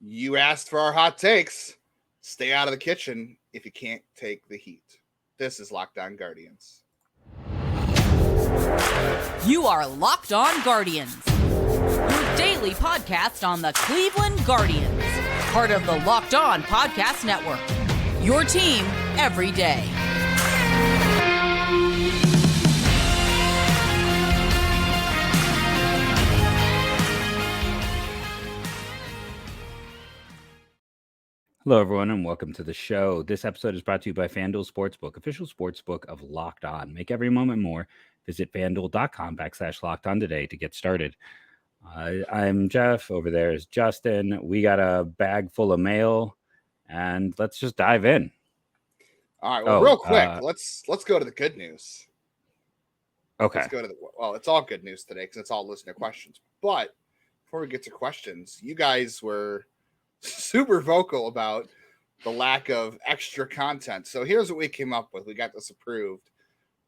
You asked for our hot takes. Stay out of the kitchen if you can't take the heat. This is Locked On Guardians. You are Locked On Guardians, your daily podcast on the Cleveland Guardians, part of the Locked On Podcast Network, your team every day. Hello, everyone, and welcome to the show. This episode is brought to you by FanDuel Sportsbook, official sportsbook of Locked On. Make every moment more. Visit FanDuel.com/Locked On today to get started. I'm Jeff. Over there is Justin. We got a bag full of mail, and let's just dive in. All right. Well, real quick, let's go to the good news. Okay. Let's go to it's all good news today because it's all listener questions. But before we get to questions, you guys were super vocal about the lack of extra content. So here's what we came up with. We got this approved.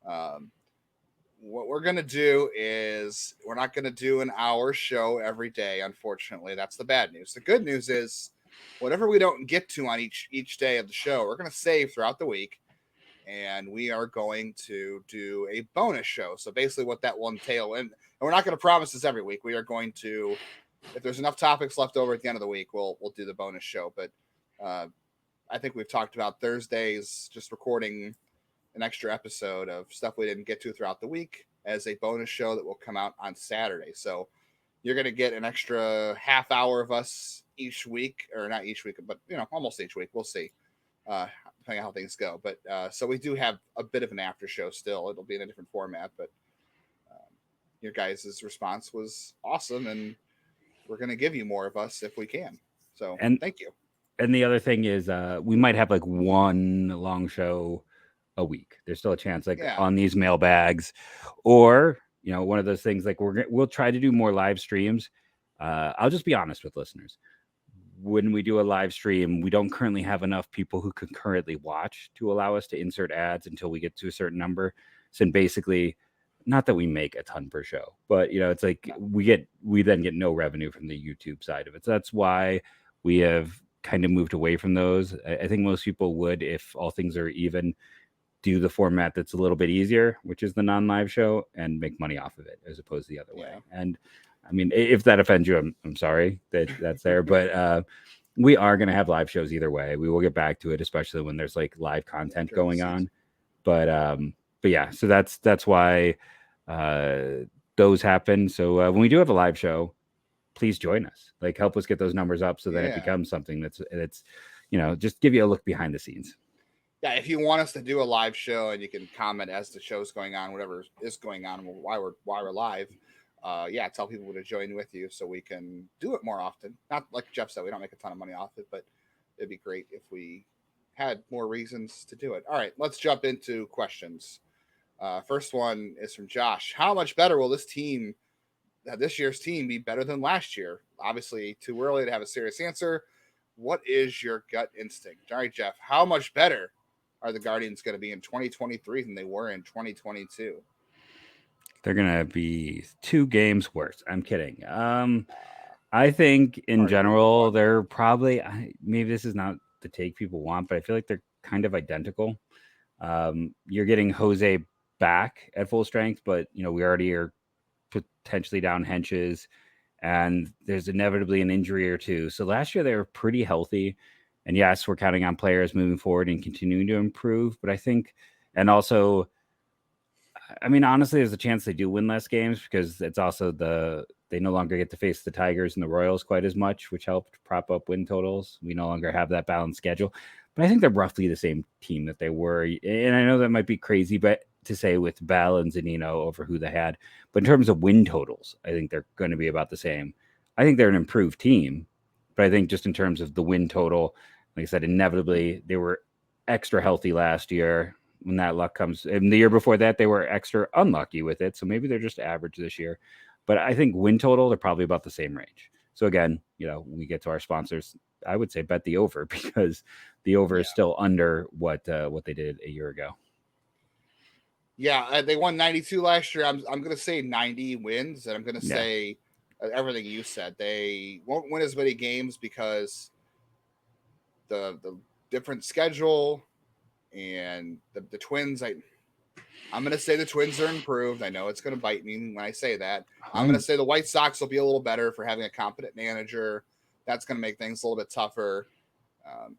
What we're going to do is we're not going to do an hour show every day. Unfortunately, that's the bad news. The good news is whatever we don't get to on each day of the show, we're going to save throughout the week. And we are going to do a bonus show. So basically what that will entail, and we're not going to promise this every week. We are going to, if there's enough topics left over at the end of the week, we'll do the bonus show. But I think we've talked about Thursdays, just recording an extra episode of stuff we didn't get to throughout the week as a bonus show that will come out on Saturday. So you're going to get an extra half hour of us each week, or not each week, but almost each week. We'll see, depending on how things go. But so we do have a bit of an after show still. It'll be in a different format, but your guys' response was awesome, and we're going to give you more of us if we can. So thank you. And the other thing is we might have like one long show a week. There's still a chance on these mailbags, or, one of those things like we'll try to do more live streams. I'll just be honest with listeners. When we do a live stream, we don't currently have enough people who can currently watch to allow us to insert ads until we get to a certain number. So basically, not that we make a ton per show, but it's like we then get no revenue from the YouTube side of it. So that's why we have kind of moved away from those. I think most people would, if all things are even, do the format that's a little bit easier, which is the non-live show, and make money off of it as opposed to the other way. And I mean, if that offends you, I'm sorry that's there, but we are going to have live shows either way. We will get back to it, especially when there's like live content going on. But yeah, so that's why those happen. So when we do have a live show, please join us. Like, help us get those numbers up so that it becomes something that's just give you a look behind the scenes. Yeah, if you want us to do a live show, and you can comment as the show's going on, whatever is going on, why we're live. Tell people to join with you so we can do it more often. Not like Jeff said, we don't make a ton of money off it, but it'd be great if we had more reasons to do it. All right, let's jump into questions. First one is from Josh. How much better will this year's team be better than last year? Obviously, too early to have a serious answer. What is your gut instinct? All right, Jeff, how much better are the Guardians going to be in 2023 than they were in 2022? They're going to be 2 games worse. I'm kidding. I think in general, they're probably, maybe this is not the take people want, but I feel like they're kind of identical. You're getting Jose back at full strength, but we already are potentially down Henches, and there's inevitably an injury or two. So last year they were pretty healthy, and yes, we're counting on players moving forward and continuing to improve. But I think, and also, I mean, honestly, there's a chance they do win less games because it's also they no longer get to face the Tigers and the Royals quite as much, which helped prop up win totals. We no longer have that balanced schedule, but I think they're roughly the same team that they were. And I know that might be crazy, but to say with Bell and Zunino over who they had, but in terms of win totals, I think they're going to be about the same. I think they're an improved team, but I think just in terms of the win total, like I said, inevitably they were extra healthy last year. When that luck comes, and the year before that, they were extra unlucky with it. So maybe they're just average this year. But I think win total, they're probably about the same range. So again, when we get to our sponsors, I would say bet the over, because the over is still under what they did a year ago. Yeah, they won 92 last year. I'm going to say 90 wins, and I'm going to say everything you said. They won't win as many games because the different schedule and the Twins. I'm going to say the Twins are improved. I know it's going to bite me when I say that. I'm going to say the White Sox will be a little better for having a competent manager. That's going to make things a little bit tougher.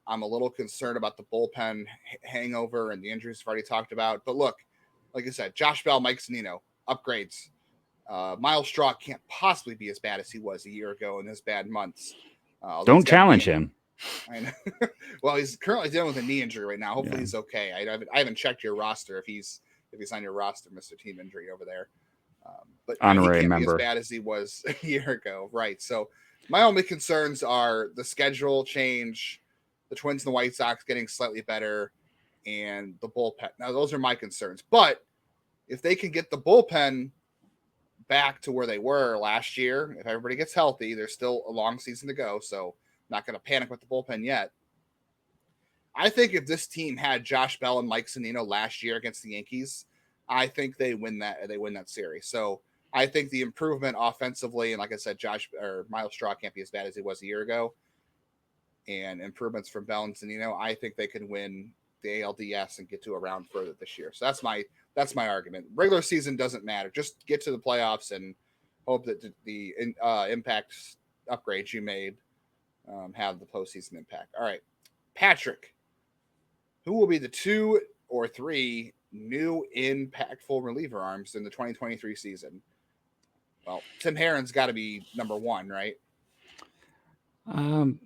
I'm a little concerned about the bullpen hangover and the injuries we've already talked about. But look, like I said, Josh Bell, Mike Zunino, upgrades. Miles Straw can't possibly be as bad as he was a year ago in his bad months. Don't challenge him. I know. Well, he's currently dealing with a knee injury right now. Hopefully he's okay. I haven't checked your roster if he's on your roster, Mr. Team Injury over there. But honorary he can't member. be as bad as he was a year ago, right? So my only concerns are the schedule change, the Twins and the White Sox getting slightly better, and the bullpen. Now those are my concerns. But if they can get the bullpen back to where they were last year, if everybody gets healthy, there's still a long season to go. So I'm not going to panic with the bullpen yet. I think if this team had Josh Bell and Mike Zunino last year against the Yankees, I think they win that series. So I think the improvement offensively, and like I said, Miles Straw can't be as bad as he was a year ago, and improvements from Bell and Zunino, I think they can win the ALDS and get to a round further this year. So that's my argument. Regular season doesn't matter. Just get to the playoffs and hope that the impact upgrades you made have the postseason impact. All right, Patrick. Who will be the 2 or 3 new impactful reliever arms in the 2023 season? Well, Tim Herron's got to be number 1, right?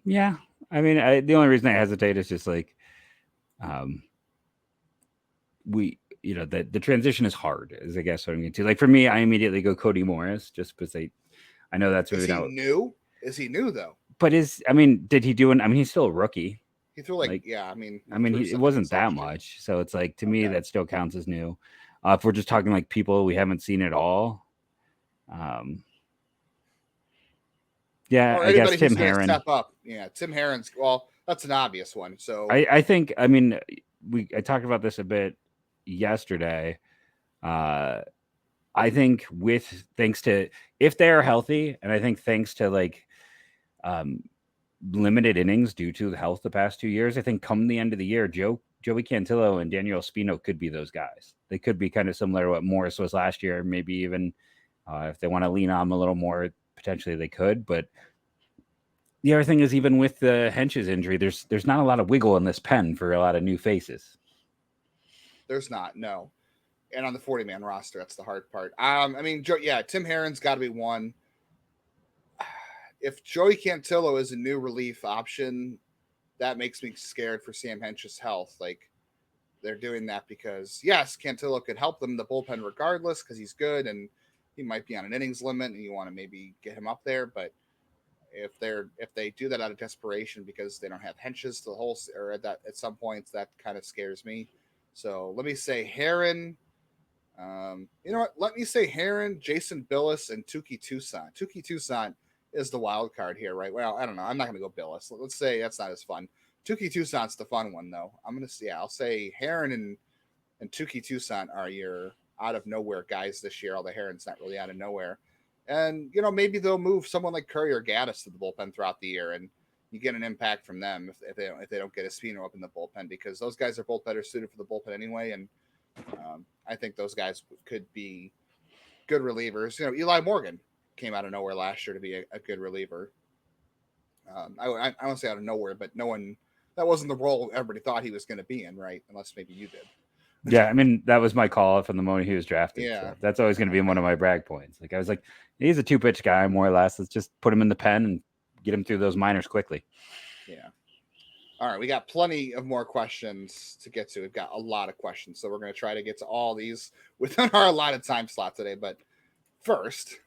Yeah. I mean, the only reason I hesitate is just like, the transition is hard, is I guess what I'm going to. Like for me, I immediately go Cody Morris just because I know that's maybe out. New? Is he new though? But did he do he's still a rookie. He threw it wasn't that much. So it's like, to me, that still counts as new. If we're just talking like people we haven't seen at all. Yeah, or I guess Tim Herron. Step up. Yeah, Tim Herron's, well, that's an obvious one. So I think, I talked about this a bit yesterday. I think thanks to, if they're healthy, and I think thanks to like, limited innings due to health the past 2 years, I think come the end of the year, Joey Cantillo and Daniel Espino could be those guys. They could be kind of similar to what Morris was last year. Maybe even if they want to lean on them a little more, potentially they could. But the other thing is, even with the Hench's injury, there's not a lot of wiggle in this pen for a lot of new faces. There's not, no. And on the 40-man roster, that's the hard part. Tim Herron's got to be one. If Joey Cantillo is a new relief option, that makes me scared for Sam Hench's health. Like, they're doing that because, yes, Cantillo could help them in the bullpen regardless because he's good and he might be on an innings limit and you want to maybe get him up there. But if they do that out of desperation because they don't have Hench's to the whole, or at some points, that kind of scares me. So let me say Herron. You know what? Let me say Herron, Jason Billis, and Touki Toussaint. Touki Toussaint is the wild card here, right? Well, I don't know. I'm not going to go Billis. Let's say that's not as fun. Touki Toussaint's the fun one, though. I'll say Herron and Touki Toussaint are your out of nowhere guys this year, although Herron's not really out of nowhere. And, maybe they'll move someone like Curry or Gaddis to the bullpen throughout the year, and you get an impact from them if they don't get Espino up in the bullpen, because those guys are both better suited for the bullpen anyway. And I think those guys could be good relievers. Eli Morgan came out of nowhere last year to be a good reliever. I won't say out of nowhere, but that wasn't the role everybody thought he was going to be in, right? Unless maybe you did. Yeah, that was my call from the moment he was drafted. Yeah. So that's always going to be one of my brag points. Like, I was like, he's a 2-pitch guy, more or less. Let's just put him in the pen and get him through those minors quickly. Yeah. All right, we got plenty of more questions to get to. We've got a lot of questions, so we're going to try to get to all these within our allotted time slot today. But first,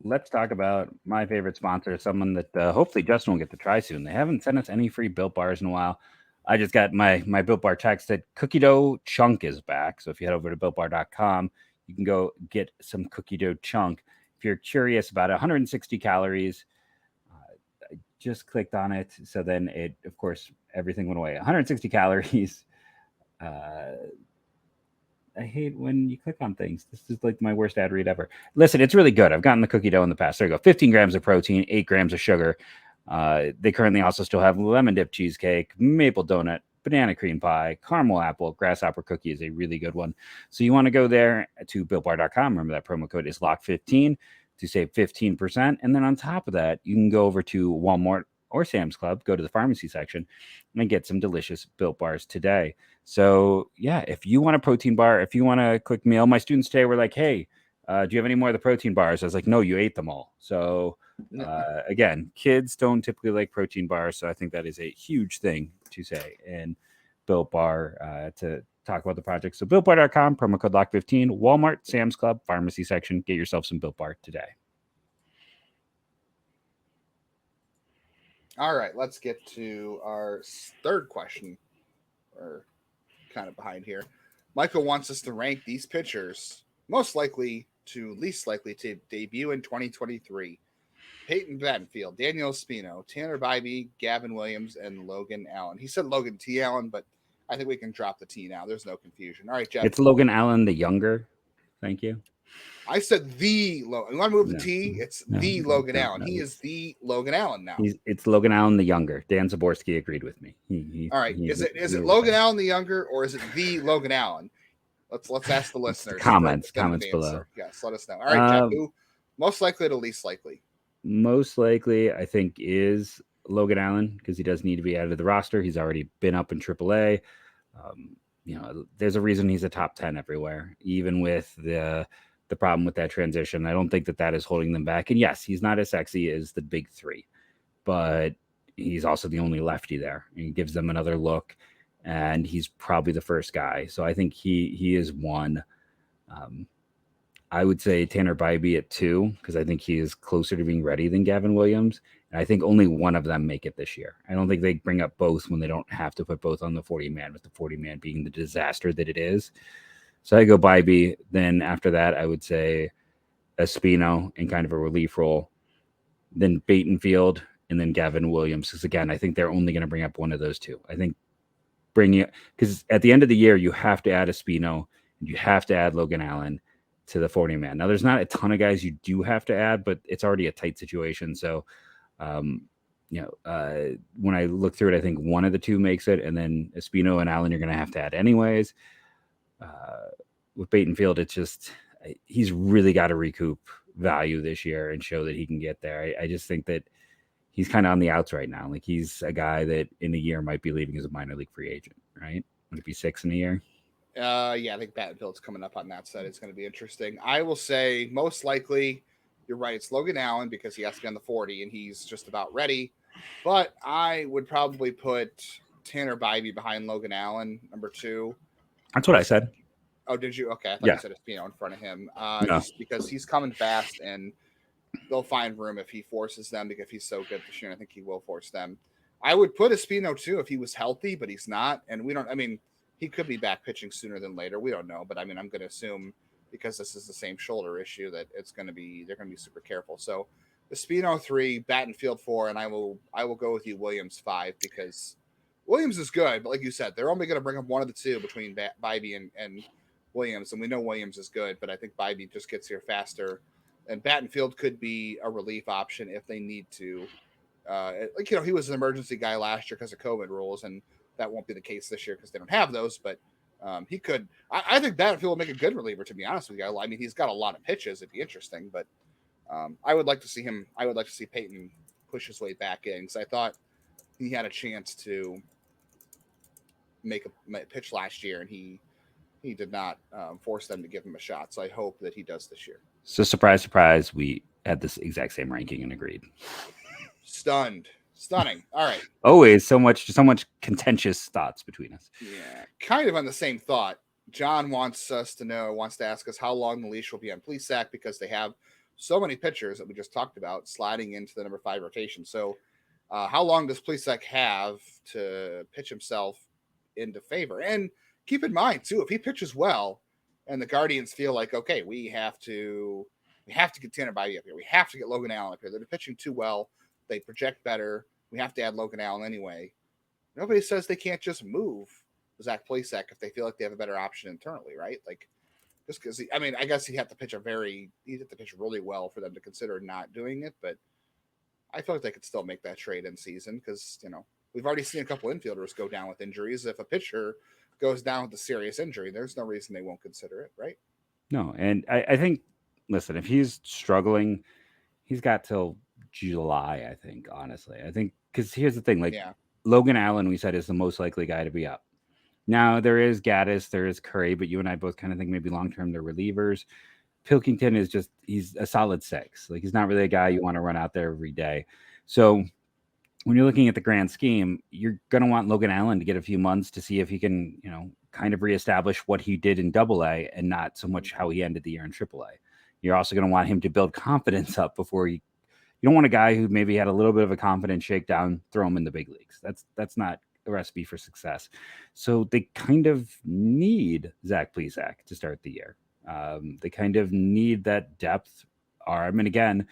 let's talk about my favorite sponsor, someone that hopefully Justin will get to try soon. They haven't sent us any free Built Bars in a while. I just got my Built Bar text that Cookie Dough Chunk is back. So if you head over to BuiltBar.com, you can go get some Cookie Dough Chunk. If you're curious about it, 160 calories. I just clicked on it. So then it, of course, everything went away. 160 calories. I hate when you click on things. This is like my worst ad read ever. Listen, it's really good. I've gotten the cookie dough in the past. There you go. 15 grams of protein, 8 grams of sugar. They currently also still have lemon dip cheesecake, maple donut, banana cream pie, caramel apple, grasshopper cookie is a really good one. So you want to go there to builtbar.com. Remember that promo code is LOCK15 to save 15%. And then on top of that, you can go over to Walmart or Sam's Club, go to the pharmacy section and get some delicious Built Bars today. So yeah, if you want a protein bar, if you want a quick meal, my students today were like, hey, do you have any more of the protein bars? I was like, no, you ate them all. So again, kids don't typically like protein bars. So I think that is a huge thing to say. And Built Bar to talk about the project. So BuiltBar.com, promo code LOCK15, Walmart, Sam's Club, pharmacy section. Get yourself some Built Bar today. All right, let's get to our third question. We're kind of behind here. Michael wants us to rank these pitchers most likely to least likely to debut in 2023. Peyton Battenfield, Daniel Espino, Tanner Bybee, Gavin Williams, and Logan Allen. He said Logan T. Allen, but I think we can drop the T now. There's no confusion. All right, Jeff. It's Logan Allen the younger. Thank you. I said the Logan. You want to move the T? It's the Logan Allen. He is the Logan Allen now. It's Logan Allen the younger. Dan Zaborski agreed with me. All right. Is it Logan Allen the younger or is it the Logan Allen? Let's ask the listeners. Comments below. Yes, let us know. All right, Jeff. Who most likely to least likely? Most likely, I think, is Logan Allen because he does need to be out of the roster. He's already been up in AAA. There's a reason he's a top 10 everywhere, even with the problem with that transition. I don't think that is holding them back. And yes, he's not as sexy as the big three, but he's also the only lefty there. And he gives them another look, and he's probably the first guy. So I think he is one. I would say Tanner Bybee at 2 because I think he is closer to being ready than Gavin Williams. And I think only one of them make it this year. I don't think they bring up both when they don't have to put both on the 40-man, with the 40-man being the disaster that it is. So I go Bybee. Then after that, I would say Espino in kind of a relief role. Then Battenfield, and then Gavin Williams. Because again, I think they're only going to bring up one of those two. I think because at the end of the year, you have to add Espino and you have to add Logan Allen to the 40-man. Now, there's not a ton of guys you do have to add, but it's already a tight situation. So, when I look through it, I think one of the two makes it, and then Espino and Allen you're going to have to add anyways. With Battenfield, it's just he's really got to recoup value this year and show that he can get there. I just think that he's kind of on the outs right now. Like he's a guy that in a year might be leaving as a minor league free agent, right? Would it be 6 in a year? Yeah, I think Battenfield's coming up on that side. It's going to be interesting. I will say most likely, you're right. It's Logan Allen because he has to be on the 40 and he's just about ready. But I would probably put Tanner Bybee behind Logan Allen, number 2. That's what I said. Oh, did you? Okay, I thought you said Espino in front of him. No. Just because he's coming fast and they'll find room if he forces them because he's so good this year. I think he will force them. I would put Espino too if he was healthy, but he's not. And he could be back pitching sooner than later. We don't know, but I'm going to assume because this is the same shoulder issue that they're going to be super careful. So Espino 3, Battenfield 4, and I will go with you Williams 5 because Williams is good, but like you said, they're only going to bring up one of the two between Bybee and Williams, and we know Williams is good, but I think Bybee just gets here faster, and Battenfield could be a relief option if they need to. He was an emergency guy last year because of COVID rules, and that won't be the case this year because they don't have those, but he could. I think Battenfield will make a good reliever, to be honest with you. I mean, he's got a lot of pitches. It'd be interesting, but I would like to see him. I would like to see Peyton push his way back in because I thought he had a chance to make a pitch last year, and he did not force them to give him a shot. So I hope that he does this year. So surprise, surprise, we had this exact same ranking and agreed. Stunning. All right. Always so much contentious thoughts between us. Yeah. Kind of on the same thought. John wants to ask us how long the leash will be on Plesac because they have so many pitchers that we just talked about sliding into the number 5 rotation. So how long does Plesac have to pitch himself into favor? And keep in mind too, if he pitches well and the Guardians feel like, okay, we have to get Tanner Bybee up here. We have to get Logan Allen up here. They're pitching too well. They project better. We have to add Logan Allen anyway. Nobody says they can't just move Zach Plesac if they feel like they have a better option internally, right? Like, just because I guess he'd have to pitch really well for them to consider not doing it, but I feel like they could still make that trade in season because we've already seen a couple infielders go down with injuries. If a pitcher goes down with a serious injury, there's no reason they won't consider it, right? No, and I think, listen, if he's struggling, he's got till July, I think, honestly. I think, because here's the thing, like, Yeah. Logan Allen, we said, is the most likely guy to be up. Now, there is Gaddis, there is Curry, but you and I both kind of think maybe long term they're relievers. Pilkington is just, he's a solid 6. Like, he's not really a guy you want to run out there every day. So when you're looking at the grand scheme, you're going to want Logan Allen to get a few months to see if he can, kind of reestablish what he did in AA and not so much how he ended the year in AAA. You're also going to want him to build confidence up before you don't want a guy who maybe had a little bit of a confidence shakedown, throw him in the big leagues. That's not a recipe for success. So they kind of need Zach Plesac to start the year. They kind of need that depth arm. And again,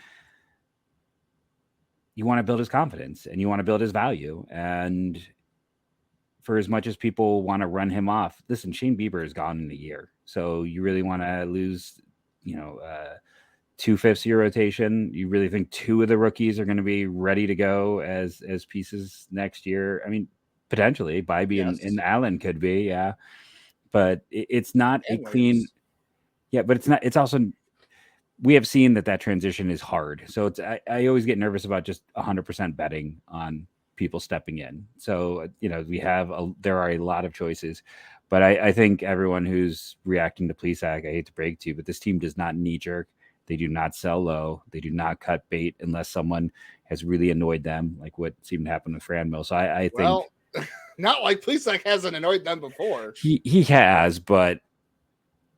you want to build his confidence and you want to build his value. And for as much as people want to run him off, listen, Shane Bieber is gone in a year. So you really want to lose, 2/5 of your rotation? You really think 2 of the rookies are going to be ready to go as pieces next year? I mean, potentially. Bybee and Allen could be, yeah. But it's not a clean. Yeah, but it's not. It's also, we have seen that transition is hard. So it's I always get nervous about just 100% betting on people stepping in. So there are a lot of choices, but I think everyone who's reacting to Plesac, I hate to break to you, but this team does not knee jerk. They do not sell low. They do not cut bait unless someone has really annoyed them, like what seemed to happen with Franmil. So I think not like Plesac hasn't annoyed them before. He has, but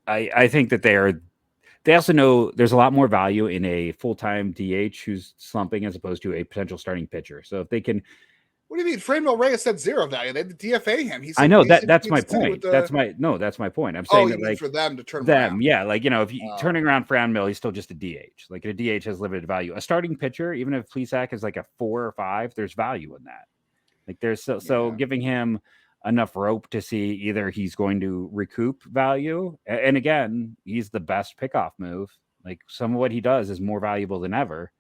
I think that they also know there's a lot more value in a full-time DH who's slumping as opposed to a potential starting pitcher. So if they can. What do you mean? Franmil Reyes said zero value. They had to DFA him. I know that's my point. That's my point. I'm saying that, like, for them to turn them around. Yeah, like, if you turning around Franmil, he's still just a DH. Like, a DH has limited value. A starting pitcher, even if Plesac is like a 4 or 5, there's value in that. Like, there's so giving him enough rope to see either he's going to recoup value, and again, he's the best pickoff move. Like, some of what he does is more valuable than ever.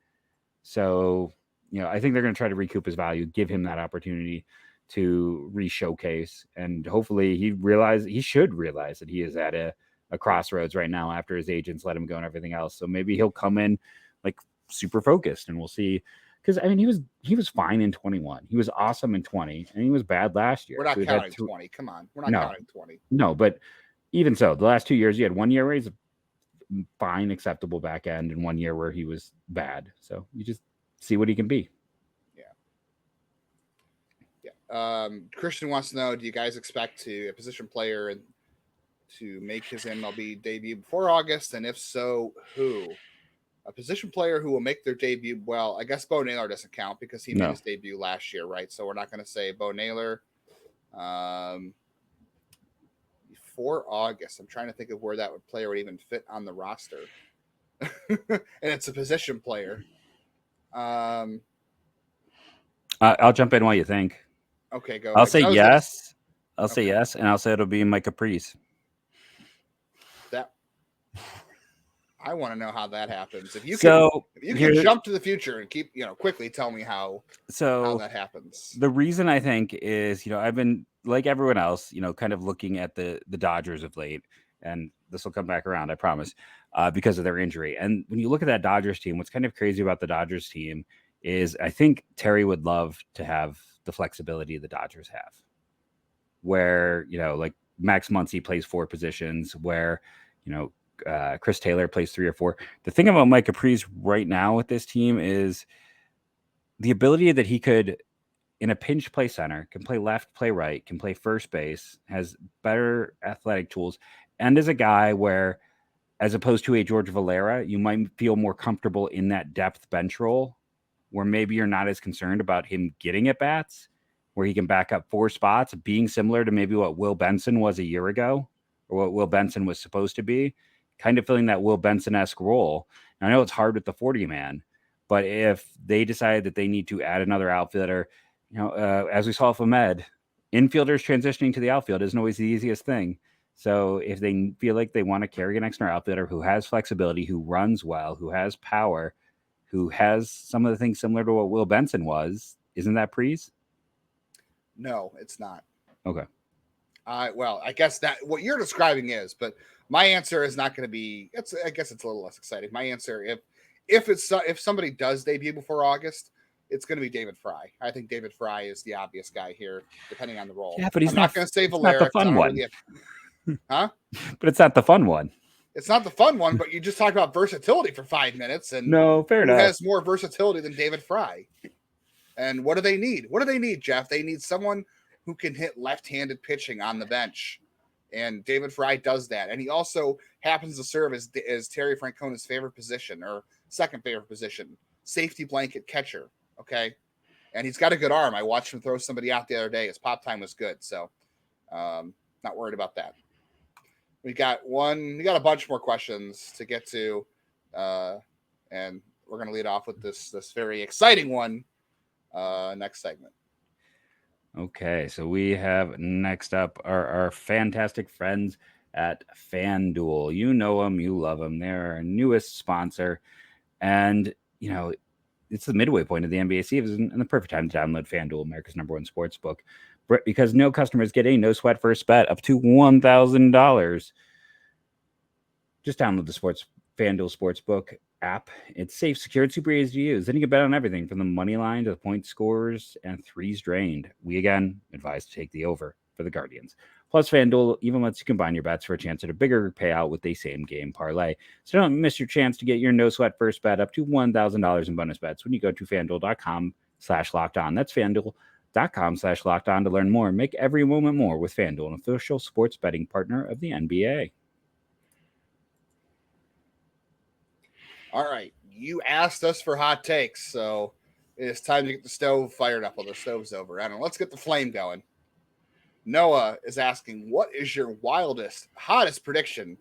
So, I think they're going to try to recoup his value, give him that opportunity to re-showcase, and hopefully he should realize that he is at a crossroads right now after his agents let him go and everything else. So maybe he'll come in like super focused, and we'll see. Because he was fine in 21. He was awesome in 20, and he was bad last year. We're not counting 20. Come on, we're not counting 20. No, but even so, the last 2 years, you had 1 year where he's a fine, acceptable back end, and 1 year where he was bad. So you just see what he can be. Yeah. Christian wants to know: do you guys expect a position player to make his MLB debut before August? And if so, who? A position player who will make their debut. Well, I guess Bo Naylor doesn't count because he made his debut last year, right? So we're not going to say Bo Naylor. Before August, I'm trying to think of where that player would even fit on the roster. And it's a position player. I'll jump in while you think. Okay, go. I'll say yes. I'll say yes, and I'll say it'll be Mike Caprice. I want to know how that happens. If you can jump to the future and keep, quickly tell me how that happens. The reason I think is, I've been like everyone else, kind of looking at the Dodgers of late, and this will come back around, I promise, because of their injury. And when you look at that Dodgers team, what's kind of crazy about the Dodgers team is I think Terry would love to have the flexibility the Dodgers have, where, like Max Muncy plays 4 positions, where, Chris Taylor plays 3 or 4. The thing about Mike Caprice right now with this team is the ability that he could, in a pinch, play center, can play left, play right, can play first base, has better athletic tools, and is a guy where, as opposed to a George Valera, you might feel more comfortable in that depth bench role, where maybe you're not as concerned about him getting at bats, where he can back up 4 spots, being similar to maybe what Will Benson was a year ago, or what Will Benson was supposed to be. Kind of filling that Will Benson-esque role. Now, I know it's hard with the 40-man, but if they decide that they need to add another outfielder, as we saw with Ahmed, infielders transitioning to the outfield isn't always the easiest thing. So if they feel like they want to carry an extra outfielder who has flexibility, who runs well, who has power, who has some of the things similar to what Will Benson was, isn't that Prees? No, it's not. Okay. Well, I guess that what you're describing is, but my answer is not going to be. I guess it's a little less exciting. My answer, if somebody does debut before August, it's going to be David Fry. I think David Fry is the obvious guy here, depending on the role. Yeah, but he's I'm not going to say Valeric. Not the fun one. Huh? But it's not the fun one. It's not the fun one, but you just talked about versatility for 5 minutes, and no, fair enough. Who has more versatility than David Fry? And what do they need? What do they need, Jeff? They need someone who can hit left-handed pitching on the bench, and David Fry does that. And he also happens to serve as Terry Francona's favorite position, or second favorite position, safety blanket catcher. Okay, and he's got a good arm. I watched him throw somebody out the other day. His pop time was good, so not worried about that. We got a bunch more questions to get to, and we're going to lead off with this very exciting one next segment. Okay, so we have next up our fantastic friends at FanDuel. You know them, you love them. They're our newest sponsor, and it's the midway point of the NBA season and the perfect time to download FanDuel, America's #1 sports book, because no customers get a no sweat first bet up to $1,000. Just download the FanDuel Sportsbook app. It's safe, secure, and super easy to use. Then you can bet on everything from the money line to the point scores and threes drained. We again advise to take the over for the Guardians. Plus, FanDuel even lets you combine your bets for a chance at a bigger payout with a same game parlay. So don't miss your chance to get your no sweat first bet up to $1,000 in bonus bets when you go to FanDuel.com/lockedon. That's FanDuel.com/lockedon to learn more. Make every moment more with FanDuel, an official sports betting partner of the NBA. All right, you asked us for hot takes, so it's time to get the stove fired up while the stove's over. I don't know. Let's get the flame going. Noah is asking, what is your hottest prediction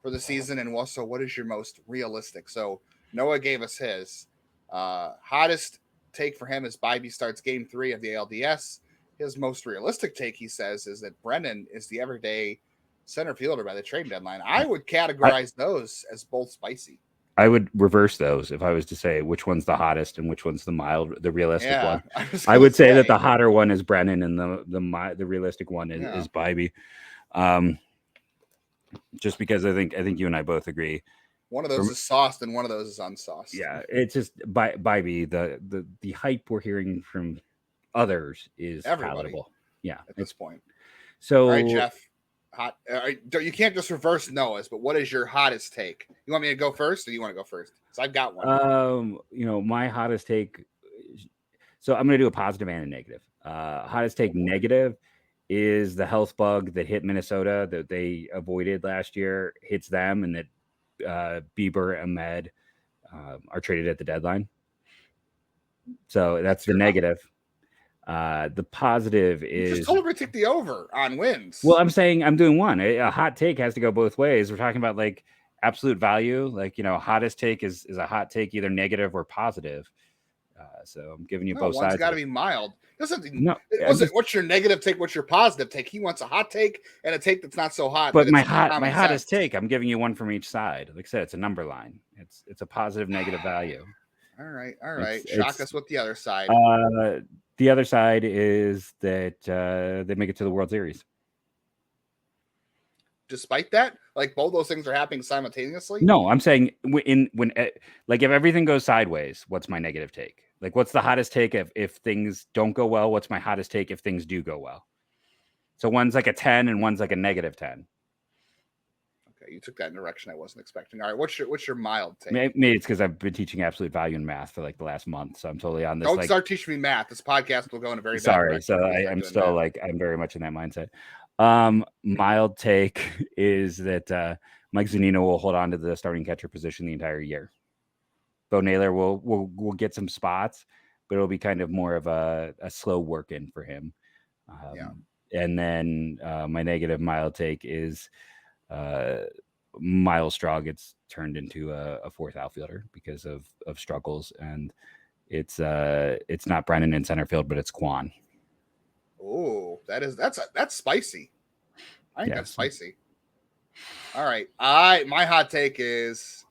for the season, and also what is your most realistic? So Noah gave us his hottest take for him is Bybee starts game 3 of the ALDS. His most realistic take, he says, is that Brennan is the everyday center fielder by the trade deadline. I would categorize those as both spicy. I would reverse those if I was to say which one's the hottest and which one's the realistic one. I would say that the hotter one is Brennan and the realistic one is Bybee. Just because I think you and I both agree. One of those is sauced and one of those is unsauced. Yeah, it's just Bybee. The hype we're hearing from others is palatable. Yeah, at this point. So, all right, Jeff. You can't just reverse Noah's, but what is your hottest take? You want me to go first, or do you want to go first? So I've got one. My hottest take. So I'm going to do a positive and a negative. Hottest take negative is the health bug that hit Minnesota that they avoided last year hits them, and that Bieber and Ahmed are traded at the deadline. So that's the negative. The positive is you just told me to take the over on wins. Well, I'm saying I'm doing one. A hot take has to go both ways. We're talking about like absolute value. Like, hottest take is a hot take, either negative or positive. So I'm giving you both sides. One's got to be mild. What's your negative take? What's your positive take? He wants a hot take and a take that's not so hot. But my hottest take, I'm giving you one from each side. Like I said, it's a number line. It's a positive, negative value. All right. Shock us with the other side. The other side is that they make it to the World Series. Despite that, like both those things are happening simultaneously. No, I'm saying if everything goes sideways, what's my negative take? Like, what's the hottest take if things don't go well? What's my hottest take if things do go well? So one's like a 10 and one's like a negative 10. You took that in a direction I wasn't expecting. All right, what's your mild take? Maybe it's because I've been teaching absolute value in math for like the last month, so I'm totally on this. Don't start teaching me math. This podcast will go in a very sorry. So I'm still I'm very much in that mindset. Mild take is that Mike Zunino will hold on to the starting catcher position the entire year. Bo Naylor will get some spots, but it'll be kind of more of a slow work in for him. And then my negative mild take is. Miles Straw gets turned into a fourth outfielder because of struggles, and it's not Brennan in center field, but it's Quan. Oh, that's spicy. I think Yeah. that's spicy. All right. My hot take is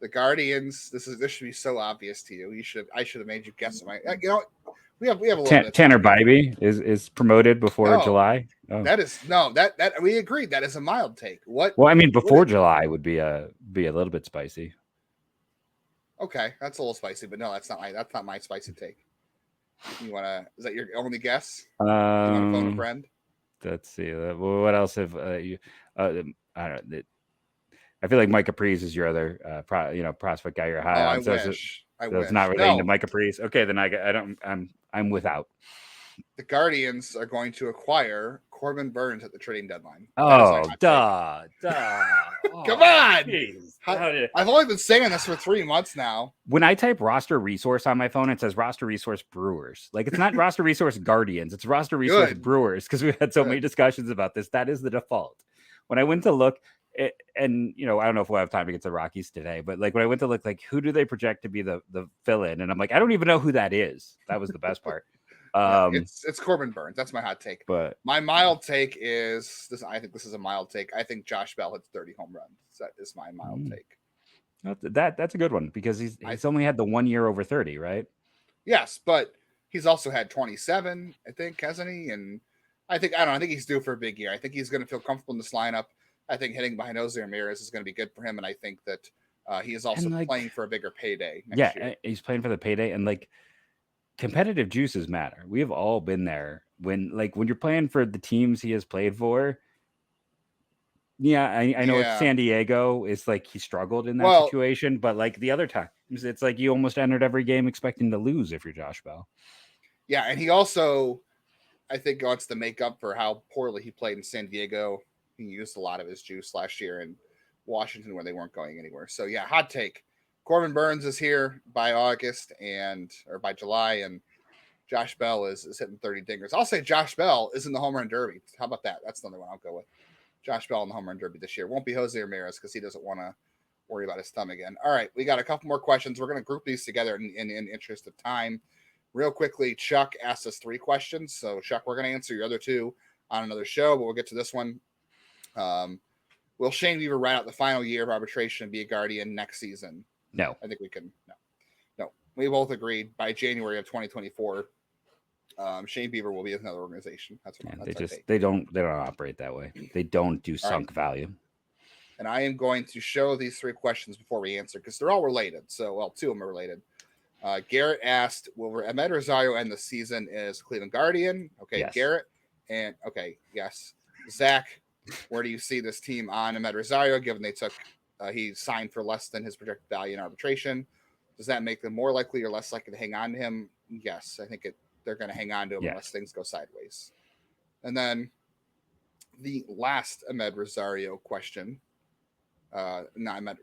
the Guardians. This should be so obvious to you. I should have made you guess it. We have a little bit of Tanner time here. Bybee is promoted before No, July. Oh. that we agreed that is a mild take. What? Well, I mean, before July would be a little bit spicy. Okay, that's a little spicy, but no, that's not my spicy take. Is that your only guess? You want to phone a friend? Let's see. What else have you? I don't know. I feel like Mike Caprice is your other prospect guy you're high on. I wish. It's not relating to Mike Caprice. Okay, then I'm without. The Guardians are going to acquire Corbin Burns at the trading deadline. Oh, duh. Come on. I've only been saying this for 3 months now. When I type roster resource on my phone, it says roster resource Brewers. Like, it's not roster resource Guardians. It's roster resource Brewers, because we had so many discussions about this. That is the default. When I went to look, I don't know if we'll have time to get to the Rockies today, but like when I went to look, like, who do they project to be the fill-in? And I'm like, I don't even know who that is. That was the best part. It's Corbin Burns. That's my hot take. But my mild take is this. I think this is a mild take. I think Josh Bell hits 30 home runs. That is my mild take. That's a good one, because he's only had the 1 year over 30, right? Yes, but he's also had 27, I think, hasn't he? And I think he's due for a big year. I think he's going to feel comfortable in this lineup. I think hitting behind Jose Ramirez is going to be good for him, and I think that he is also playing for a bigger payday next year. He's playing for the payday, and like, competitive juices matter. We have all been there when you're playing for the teams he has played for. Yeah, I know it's San Diego. It's like he struggled in that situation, but like the other times, it's like you almost entered every game expecting to lose if you're Josh Bell. Yeah, and he also, I think, wants to make up for how poorly he played in San Diego. He used a lot of his juice last year in Washington, where they weren't going anywhere. So yeah, hot take. Corbin Burns is here by August or by July, and Josh Bell is hitting 30 dingers. I'll say Josh Bell is in the home run derby. How about that? That's another one I'll go with. Josh Bell in the home run derby this year. Won't be Jose Ramirez because he doesn't want to worry about his thumb again. All right, we got a couple more questions. We're going to group these together in interest of time. Real quickly, Chuck asked us 3 questions. So, Chuck, we're going to answer your other 2 on another show, but we'll get to this one. Will Shane Bieber ride out the final year of arbitration and be a Guardian next season? No. I think we can. No. We both agreed by January of 2024, Shane Bieber will be with another organization. That's they don't operate that way. They don't do sunk value. And I am going to show these 3 questions before we answer, because they're all related. So, 2 of them are related. Garrett asked, will Ahmed Rosario end the season as Cleveland Guardian? Okay, yes. Garrett. And okay, yes. Zach, where do you see this team on Ahmed Rosario, given he signed for less than his projected value in arbitration? Does that make them more likely or less likely to hang on to him? Yes, I think they're going to hang on to him unless things go sideways. And then the last Ahmed Rosario question, Ahmed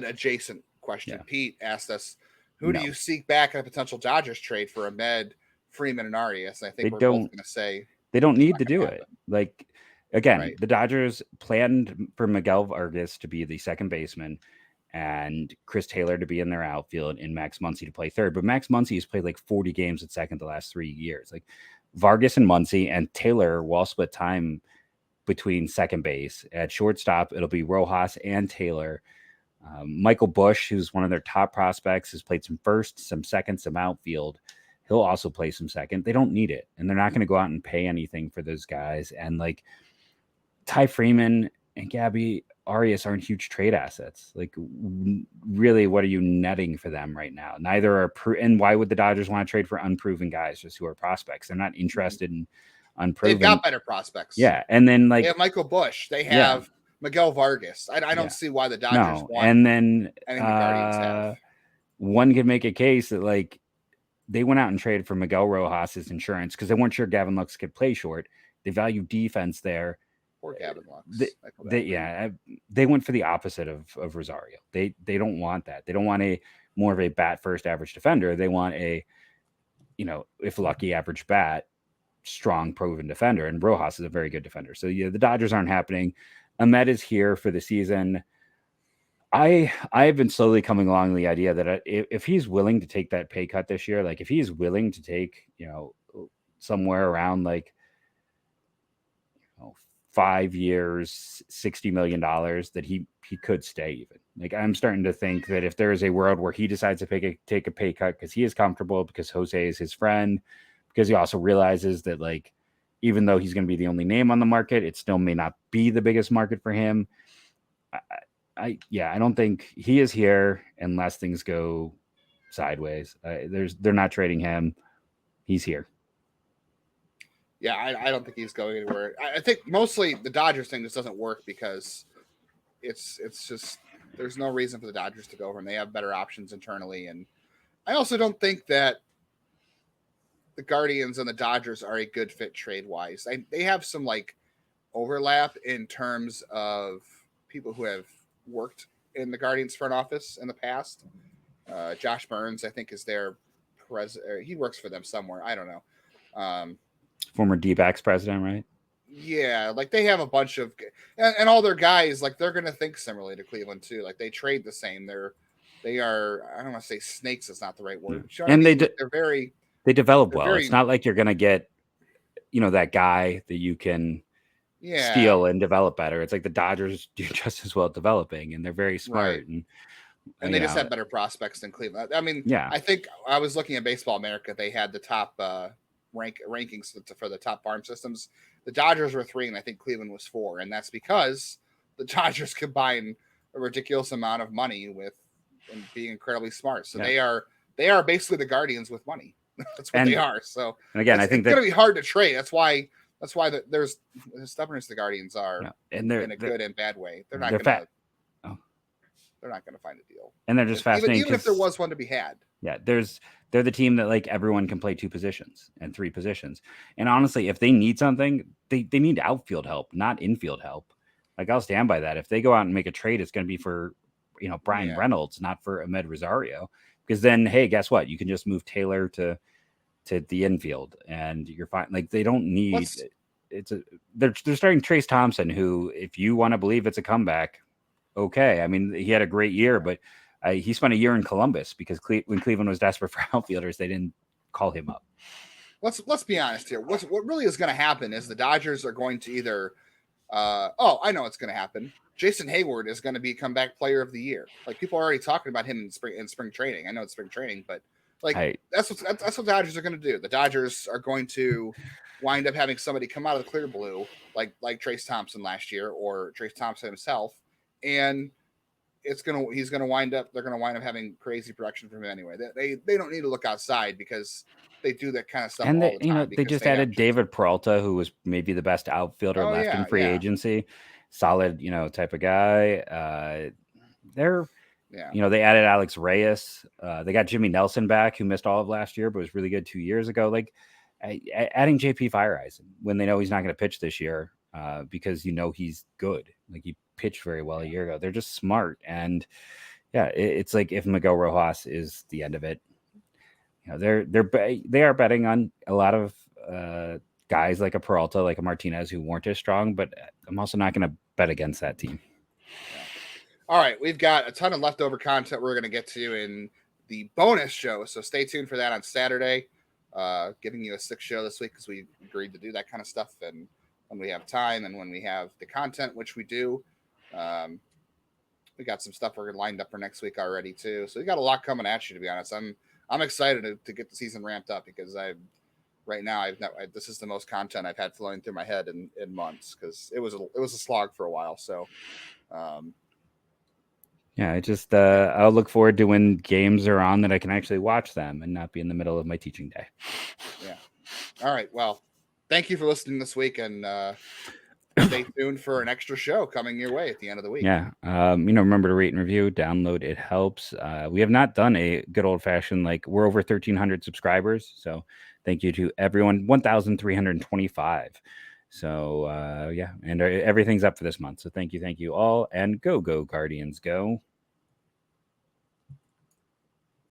adjacent question. Yeah. Pete asked us, who do you seek back in a potential Dodgers trade for Ahmed, Freeman, and Arias? And I think we're both going to say they don't need to do it. Like, again, the Dodgers planned for Miguel Vargas to be the second baseman and Chris Taylor to be in their outfield and Max Muncy to play third. But Max Muncy has played like 40 games at second the last 3 years. Like, Vargas and Muncy and Taylor will split time between second base. At shortstop, it'll be Rojas and Taylor. Michael Busch, who's one of their top prospects, has played some first, some second, some outfield. He'll also play some second. They don't need it, and they're not going to go out and pay anything for those guys. And like, Ty Freeman and Gabby Arias aren't huge trade assets. Like, really, what are you netting for them right now? Neither are. And why would the Dodgers want to trade for unproven guys just who are prospects? They're not interested in unproven. They've got better prospects. Yeah, and then like they have Michael Busch. They have Miguel Vargas. I don't see why the Dodgers want. And then the Guardians have. One could make a case that like they went out and traded for Miguel Rojas' insurance because they weren't sure Gavin Lux could play short. They value defense there. Poor Gavin Lux. They went for the opposite of Rosario. They don't want that. They don't want more of a bat first average defender. They want a, if lucky, average bat, strong proven defender. And Rojas is a very good defender. So the Dodgers aren't happening. Ahmed is here for the season. I've been slowly coming along the idea that if he's willing to take that pay cut this year, like if he's willing to take, somewhere around like 5 years, $60 million that he could stay even. Like, I'm starting to think that if there is a world where he decides to take a pay cut because he is comfortable, because Jose is his friend, because he also realizes that, like, even though he's going to be the only name on the market, it still may not be the biggest market for him. I don't think he is here unless things go sideways. They're not trading him. He's here. Yeah, I don't think he's going anywhere. I think mostly the Dodgers thing just doesn't work because it's just there's no reason for the Dodgers to go over, and they have better options internally. And I also don't think that the Guardians and the Dodgers are a good fit trade wise. They have some like overlap in terms of people who have worked in the Guardians front office in the past. Josh Burns, I think, is their president. He works for them somewhere. I don't know. Former D-backs president, right? Yeah, like they have a bunch of, and all their guys, like they're going to think similarly to Cleveland too. Like they trade the same. They are. I don't want to say snakes is not the right word. Yeah. And they develop well. It's not like you're going to get, that guy that you can steal and develop better. It's like the Dodgers do just as well developing, and they're very smart. Right. And they just have better prospects than Cleveland. I mean, I think I was looking at Baseball America. They had the top rankings for the top farm systems. The Dodgers were 3, and I think Cleveland was 4, and that's because the Dodgers combine a ridiculous amount of money and being incredibly smart. So they are basically the Guardians with money. That's what they are. So, and again, I think it's going to be hard to trade. That's why there's the stubbornness the Guardians are, and they're in a good and bad way. They're not going to. They're not going to find a deal, and they're just fascinating. Even if there was one to be had. Yeah, they're the team that like everyone can play 2 positions and 3 positions. And honestly, if they need something, they need outfield help, not infield help. Like, I'll stand by that. If they go out and make a trade, it's going to be for, Brian Reynolds, not for Ahmed Rosario. Because then, hey, guess what? You can just move Taylor to the infield, and you're fine. Like, they don't need. They're starting Trace Thompson, who, if you want to believe it's a comeback, okay. I mean, he had a great year, but he spent a year in Columbus because when Cleveland was desperate for outfielders, they didn't call him up. Let's be honest here. What really is going to happen is the Dodgers are going to either. I know what's going to happen. Jason Hayward is going to be comeback player of the year. Like, people are already talking about him in spring training. I know it's spring training, but that's what the Dodgers are going to do. The Dodgers are going to wind up having somebody come out of the clear blue, like Trace Thompson last year, or Trace Thompson himself, and they're going to wind up having crazy production from him anyway. They don't need to look outside because they do that kind of stuff all the time. They just added David Peralta, who was maybe the best outfielder left in free agency. Solid, type of guy. They added Alex Reyes. They got Jimmy Nelson back, who missed all of last year, but was really good 2 years ago. Like, adding JP Fireeisen when they know he's not going to pitch this year, because he's good. Like, he pitched very well a year ago. They're just smart, and it's like if Miguel Rojas is the end of it. They are betting on a lot of guys like a Peralta, like a Martinez, who weren't as strong, but I'm also not going to bet against that team. All right, we've got a ton of leftover content we're going to get to in the bonus show, so stay tuned for that on Saturday. Giving you a 6th show this week because we agreed to do that kind of stuff, and when we have time and when we have the content, which we do. We got some stuff we're lined up for next week already too. So we got a lot coming at you, to be honest. I'm excited to get the season ramped up because this is the most content I've had flowing through my head in months, because it was a slog for a while. So, I'll look forward to when games are on that I can actually watch them and not be in the middle of my teaching day. Yeah. All right. Well, thank you for listening this week, and stay tuned for an extra show coming your way at the end of the week. Yeah. Remember to rate and review, download. It helps. We have not done a good old fashioned, we're over 1,300 subscribers. So thank you to everyone. 1,325. So, and everything's up for this month. So thank you all, and go Guardians, go.